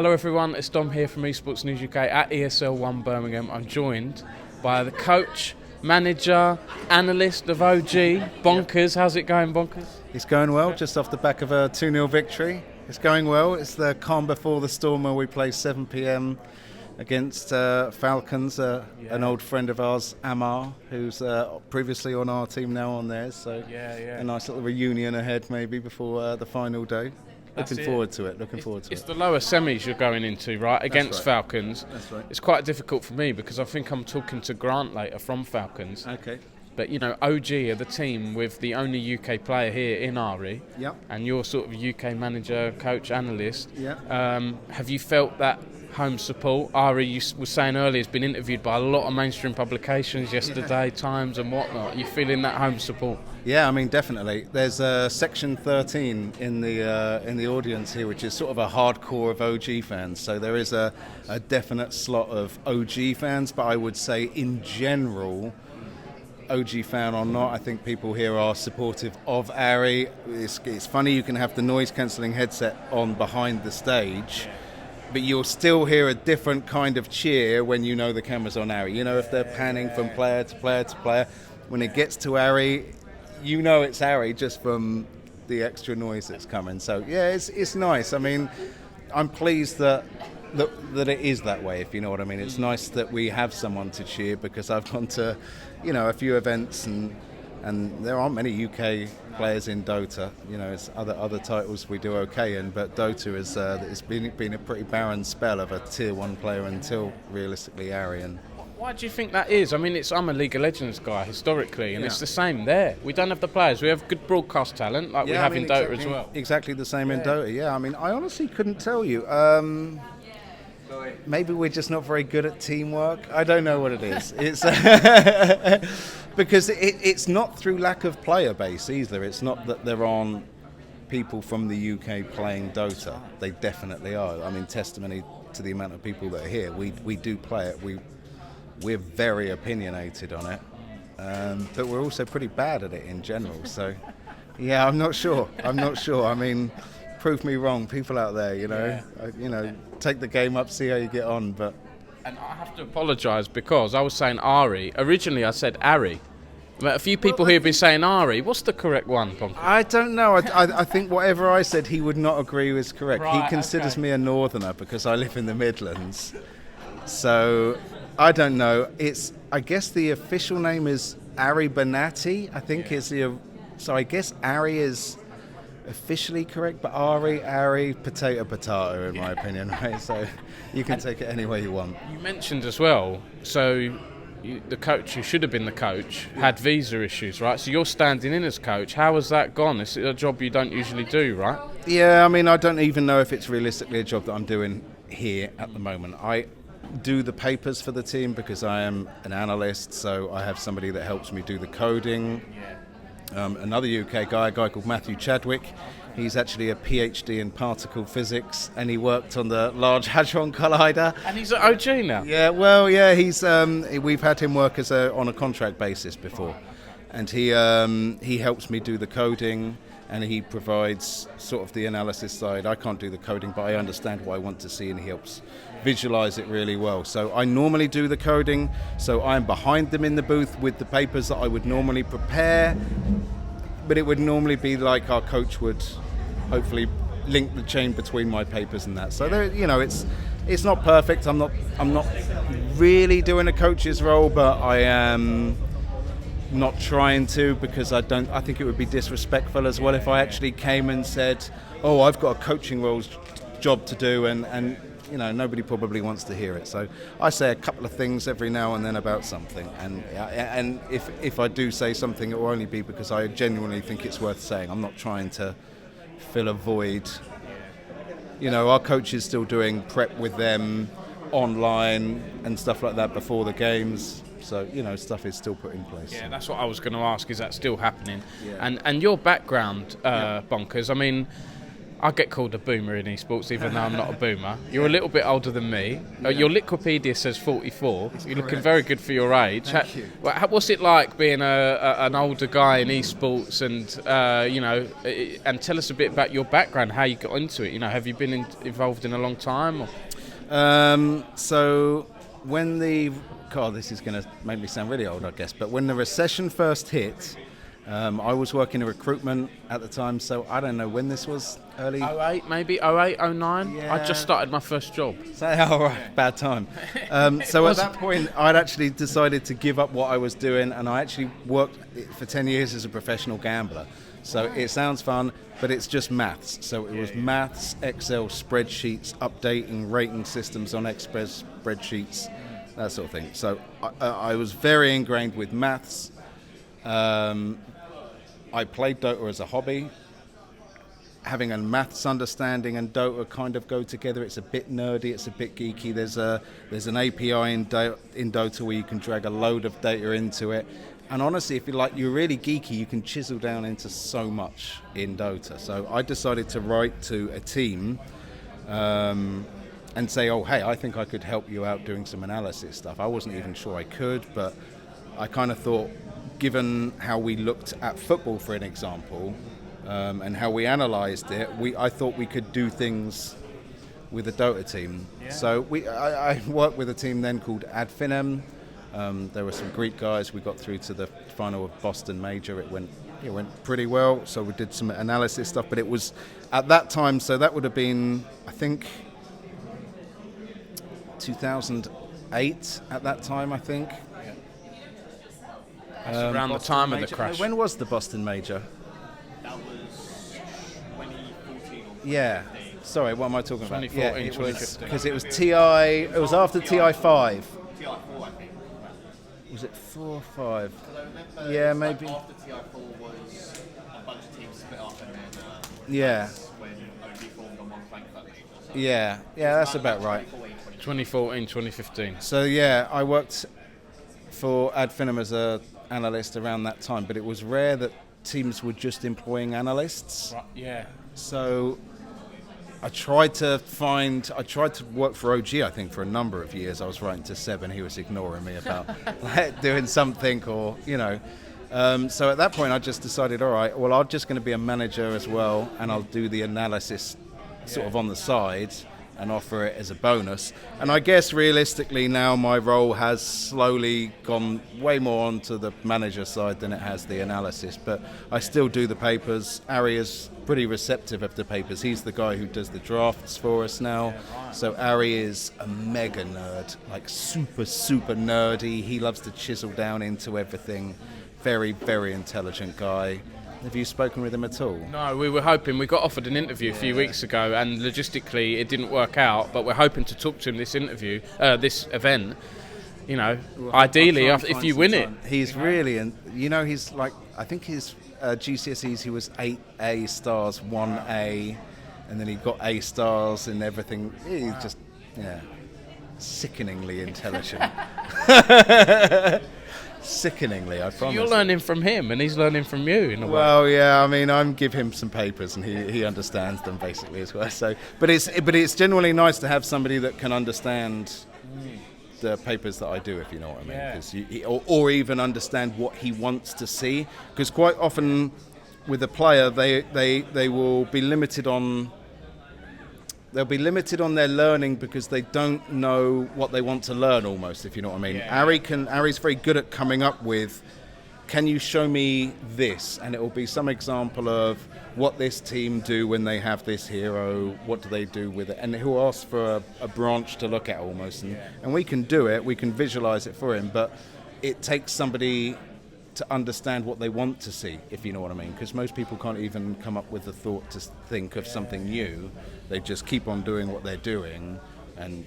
Hello everyone, it's Dom here from Esports News UK at ESL 1 Birmingham. I'm joined by the coach, manager, analyst of OG, Bonkers. How's it going, Bonkers? It's going well, just off the back of a 2-0 victory. It's going well. It's the calm before the storm where we play 7 p.m. against Falcons, an old friend of ours, Amar, who's previously on our team, now on theirs. So a nice little reunion ahead maybe before the final day. Looking forward to it. It's the lower semis you're going into, right, against Falcons. That's right. It's quite difficult for me because I think I'm talking to Grant later from Falcons. Okay. But, you know, OG are the team with the only UK player here in Ari. Yep. And you're sort of UK manager, coach, analyst. Yeah. Have you felt that home support? Ari, you were saying earlier, has been interviewed by a lot of mainstream publications yesterday, Times and whatnot. Are you feeling that home support? Yeah, I mean, definitely. There's section 13 in the audience here, which is sort of a hardcore of OG fans. So there is a definite slot of OG fans, but I would say in general, OG fan or not, I think people here are supportive of Ari. It's funny, you can have the noise cancelling headset on behind the stage, but you'll still hear a different kind of cheer when you know the camera's on Ari. You know, if they're panning from player to player to player, when it gets to Ari, you know it's Ari just from the extra noise that's coming. So yeah, it's nice. I mean, I'm pleased that it is that way, if you know what I mean. It's nice that we have someone to cheer, because I've gone to, you know, a few events and there aren't many UK players in Dota. You know, it's other titles we do okay in, but Dota is it's been a pretty barren spell of a tier 1 player until realistically Ari. And why do you think that is? I mean, I'm a League of Legends guy historically, and it's the same there. We don't have the players. We have good broadcast talent, like we have in Dota as well. Exactly the same in Dota, yeah. I mean, I honestly couldn't tell you. Maybe we're just not very good at teamwork. I don't know what it is. It's because it's not through lack of player base either. It's not that there aren't people from the UK playing Dota. They definitely are. I mean, testimony to the amount of people that are here. We do play it. We're very opinionated on it, but we're also pretty bad at it in general. So, yeah, I'm not sure. I mean, prove me wrong, people out there. You know, take the game up, see how you get on. But and I have to apologise because I was saying Ari. Originally, I said Ari. But a few people here have been saying Ari. What's the correct one, Bonkers? I don't know. I think whatever I said, he would not agree was correct. Right, he considers me a northerner because I live in the Midlands. So I don't know. I guess the official name is Ari Banati, I think is the. So I guess Ari is officially correct, but Ari, potato, in my opinion, right? So you can take it any way you want. You mentioned as well, so the coach who should have been the coach had visa issues, right? So you're standing in as coach. How has that gone? It's a job you don't usually do, right? Yeah, I mean, I don't even know if it's realistically a job that I'm doing here at the moment. I do the papers for the team because I am an analyst, so I have somebody that helps me do the coding. Another UK guy, a guy called Matthew Chadwick. He's actually a PhD in particle physics, and he worked on the Large Hadron Collider. And he's at OG now. Yeah, well, yeah, he's. We've had him work on a contract basis before, and he helps me do the coding, and he provides sort of the analysis side. I can't do the coding, but I understand what I want to see, and he helps visualize it really well. So I normally do the coding, so I'm behind them in the booth with the papers that I would normally prepare, but it would normally be like our coach would hopefully link the chain between my papers and that. So there, you know, it's not perfect. I'm not really doing a coach's role, but I am not trying to, because I think it would be disrespectful as well if I actually came and said, oh, I've got a coaching role's job to do, and you know, nobody probably wants to hear it. So I say a couple of things every now and then about something, and if I do say something, it will only be because I genuinely think it's worth saying. I'm not trying to fill a void. You know, our coach is still doing prep with them online and stuff like that before the games. So, you know, stuff is still put in place. Yeah, that's what I was going to ask. Is that still happening? Yeah. And your background, Bonkers, I mean, I get called a boomer in esports, even though I'm not a boomer. You're a little bit older than me. Your Wikipedia says 44. You're looking very good for your age. Thank you. What's it like being an older guy in esports, and tell us a bit about your background, how you got into it. Have you been involved in a long time? So when this is going to make me sound really old, I guess, but when the recession first hit, I was working in recruitment at the time, so I don't know when this was, early... 08 maybe, 08, 09? Yeah. I just started my first job. Bad time. So at that point, I'd actually decided to give up what I was doing, and I actually worked for 10 years as a professional gambler. So it sounds fun, but it's just maths. So it was maths, Excel spreadsheets, updating rating systems on Excel spreadsheets, that sort of thing. So I was very ingrained with maths. I played Dota as a hobby. Having a maths understanding and Dota kind of go together. It's a bit nerdy, it's a bit geeky. There's an API in Dota where you can drag a load of data into it. And honestly, if you're really geeky, you can chisel down into so much in Dota. So I decided to write to a team and say, oh, hey, I think I could help you out doing some analysis stuff. I wasn't even sure I could, but I kind of thought, given how we looked at football, for an example, and how we analysed it, I thought we could do things with the Dota team. Yeah. So I worked with a team then called Ad Finem. There were some Greek guys. We got through to the final of Boston Major. It went pretty well. So we did some analysis stuff, but it was at that time. So that would have been, I think, 2008 at that time, I think. That's around the time of the crash. When was the Boston Major? That was 2014 or 2015. Yeah. Sorry, what am I talking about? 2014, 2015. Because it was TI. It was after TI 5. TI 4, I think. Was it 4 or 5? Yeah, maybe. After TI 4 was a bunch of teams split up, and then Yeah. that's when OG formed on one Frankfurt major. So Yeah, that's about right. 2014, 2015. So yeah, I worked for Ad Finem as a analyst around that time, but it was rare that teams were just employing analysts. Right, yeah. So I tried to work for OG, I think, for a number of years. I was writing to Seb and he was ignoring me about doing something or. So at that point I just decided, all right, well, I'm just going to be a manager as well, and I'll do the analysis sort of on the side and offer it as a bonus. And I guess realistically now my role has slowly gone way more onto the manager side than it has the analysis, but I still do the papers. Ari is pretty receptive of the papers. He's the guy who does the drafts for us now. So Ari is a mega nerd, like super nerdy. He loves to chisel down into everything. Very, very intelligent guy. Have you spoken with him at all? No, we were hoping. We got offered an interview a few weeks ago, and logistically it didn't work out. But we're hoping to talk to him this event. Ideally, if you win it. He's really, and he's like, I think his GCSEs he was 8 A stars, 1A, and then he got A stars and everything. He's just, sickeningly intelligent. Sickeningly, I promise. You're learning from him, and he's learning from you in a way. Well, yeah, I mean, I give him some papers, and he understands them basically as well. So, but it's generally nice to have somebody that can understand the papers that I do, if you know what I mean, because or even understand what he wants to see. Because quite often, with a player, they will be limited on. They'll be limited on their learning because they don't know what they want to learn almost, if you know what I mean. Yeah. Ari's very good at coming up with, can you show me this? And it will be some example of what this team do when they have this hero, what do they do with it? And he'll ask for a branch to look at almost. And we can do it, we can visualize it for him, but it takes somebody to understand what they want to see, if you know what I mean, because most people can't even come up with the thought to think of something new. They just keep on doing what they're doing, and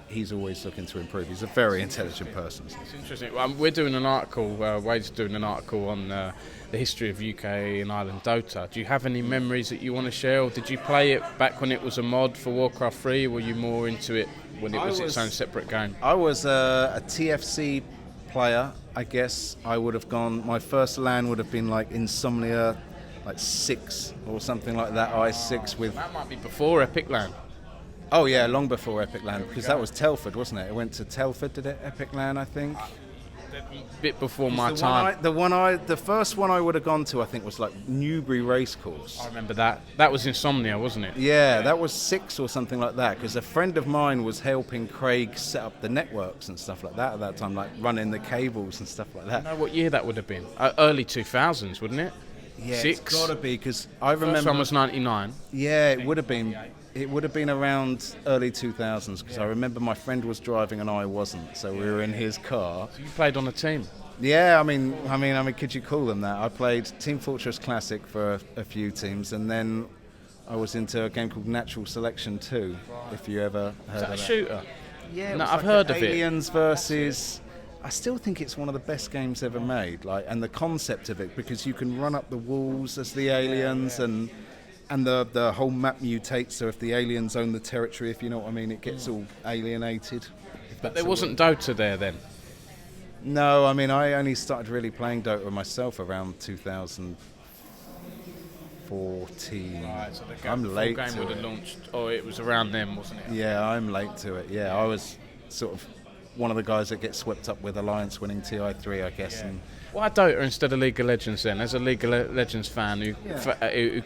he's always looking to improve. He's a very intelligent person. It's interesting. We're doing an article, Wade's doing an article on the history of UK and Ireland Dota. Do you have any memories that you want to share, or did you play it back when it was a mod for Warcraft 3, or were you more into it when it was its own separate game? I was a TFC player, I guess. I would have gone, my first LAN would have been like Insomnia. like 6 or something like that. I6 with. That might be before Epic Land. Oh yeah, long before Epic Land, because that was Telford, wasn't it? It went to Telford, did it? Epic Land, I think. A bit before my The time. the first one I would have gone to, I think, was like Newbury Racecourse. I remember that. That was Insomnia, wasn't it? Yeah, that was 6 or something like that, because a friend of mine was helping Craig set up the networks and stuff like that at that time, like running the cables and stuff like that. I know what year that would have been. Early 2000s, wouldn't it? Yeah, 6. it's got to be, because I remember. First one was 99. Yeah, it would have been. It would have been around early 2000s, because I remember my friend was driving and I wasn't, so we were in his car. So you played on a team. Yeah, I mean, could you call them that? I played Team Fortress Classic for a few teams, and then I was into a game called Natural Selection 2, if you ever heard Is that of a that. shooter? Yeah, No, I've heard of it. Aliens versus. I still think it's one of the best games ever made, and the concept of it, because you can run up the walls as the aliens, and the whole map mutates. So if the aliens own the territory, if you know what I mean, it gets all alienated. But there wasn't Dota there then. No, I mean, I only started really playing Dota myself around 2014. Right, so the I'm late game to would have it. launched. Oh, it was around then, wasn't it? Yeah, I'm late to it. Yeah, I was sort of one of the guys that gets swept up with Alliance winning TI3, I guess. Yeah. And Why Dota instead of League of Legends then? As a League of Legends fan who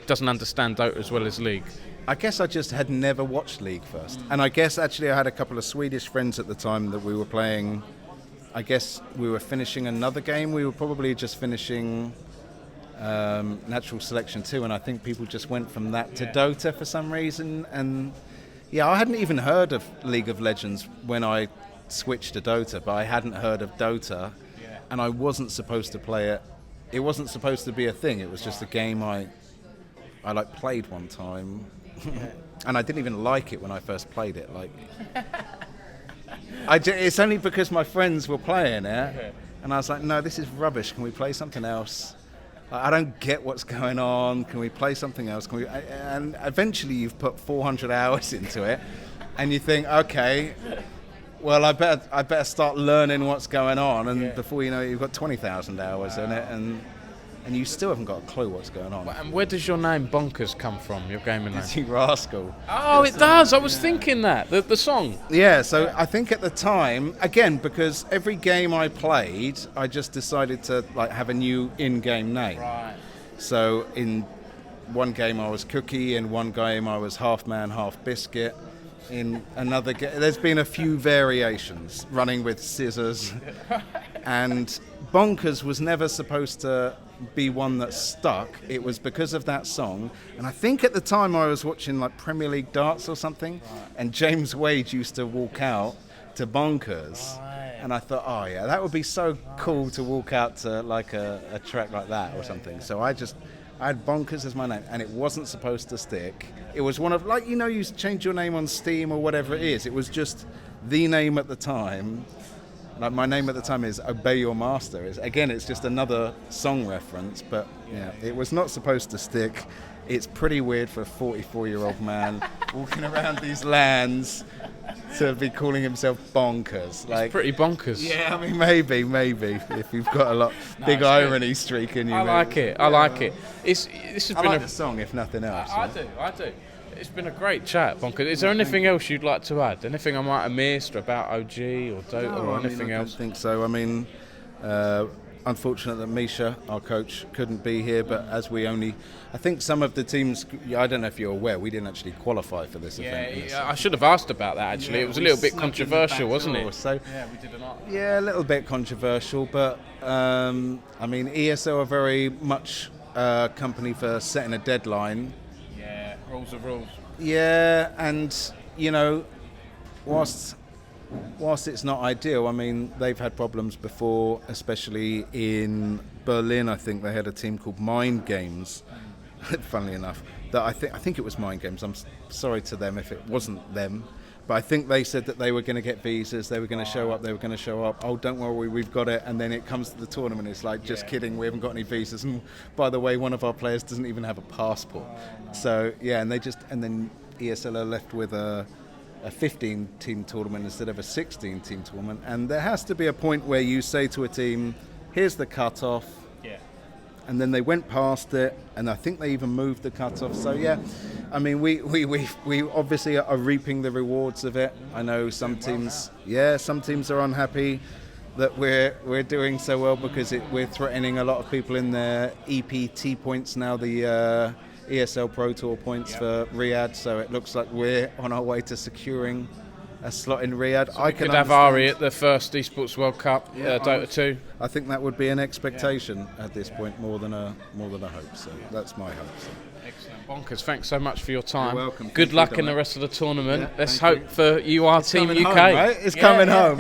doesn't understand Dota as well as League. I guess I just had never watched League first. And I guess actually I had a couple of Swedish friends at the time that we were playing. I guess we were finishing another game. We were probably just finishing Natural Selection 2, and I think people just went from that to Dota for some reason. And yeah, I hadn't even heard of League of Legends when I switched to Dota, but I hadn't heard of Dota, and I wasn't supposed to play it. It wasn't supposed to be a thing. It was just a game I like played one time, and I didn't even like it when I first played it. Like. It's only because my friends were playing it, and I was like, no, this is rubbish. Can we play something else? I don't get what's going on. Can we play something else? And eventually you've put 400 hours into it, and you think, okay, well, I better start learning what's going on. And before you know it, you've got 20,000 hours in it, and you still haven't got a clue what's going on. And where does your name Bonkers come from, your gaming name? You rascal. Oh, it does. I was thinking that. The song. Yeah, so I think at the time, again, because every game I played, I just decided to have a new in-game name. Right. So in one game I was Cooke, in one game I was half man, half biscuit. In another game, there's been a few variations, running with scissors. And Bonkers was never supposed to be one that stuck. It was because of that song, and I think at the time I was watching Premier League darts or something, and James Wade used to walk out to Bonkers, and I thought, oh yeah, that would be so cool to walk out to a track like that or something. So I had Bonkers as my name, and it wasn't supposed to stick. It was one of you change your name on Steam or whatever it is. It was just the name at the time. My name at the time is Obey Your Master. It's just another song reference, but it was not supposed to stick. It's pretty weird for a 44-year-old man walking around these lands to be calling himself Bonkers. It's pretty bonkers. Yeah, I mean, maybe, if you've got a big irony streak in you. I like it. I like it. This has been the song, if nothing else. I do. It's been a great chat, Bonkers. Is there anything else you'd like to add? Anything I might have missed about OG or Dota or anything else? I don't think so. I mean, unfortunate that Misha, our coach, couldn't be here, but I think some of the teams, I don't know if you're aware, we didn't actually qualify for this event. Yeah, I should have asked about that actually. It was a little bit controversial, wasn't it? So, yeah, we did a lot. Yeah, a little bit controversial, but I mean, ESL are very much a company for setting a deadline. Yeah, rules are rules. Yeah, and whilst it's not ideal, I mean, they've had problems before, especially in Berlin. I think they had a team called Mind Games, funnily enough, that I think it was Mind Games. I'm sorry to them if it wasn't them, but I think they said that they were going to get visas, they were going to show up, oh, don't worry, we've got it, and then it comes to the tournament, it's like, just kidding, we haven't got any visas, and by the way, one of our players doesn't even have a passport. So, yeah, and then ESL are left with a 15-team tournament instead of a 16-team tournament, and there has to be a point where you say to a team, here's the cut-off, and then they went past it, and I think they even moved the cut-off. So yeah, I mean, we obviously are reaping the rewards of it. I know some teams are unhappy that we're doing so well because we're threatening a lot of people in their EPT points now, the ESL Pro Tour points for Riyadh. So it looks like we're on our way to securing a slot in Riyadh. So I could have Ari at the first Esports World Cup, Dota 2. I think that would be an expectation at this point, more than a hope. So that's my hope. So. Excellent. Bonkers, thanks so much for your time. You're welcome. Good luck in the rest of the tournament. Let's hope for it's Team UK. Home, right? It's coming home.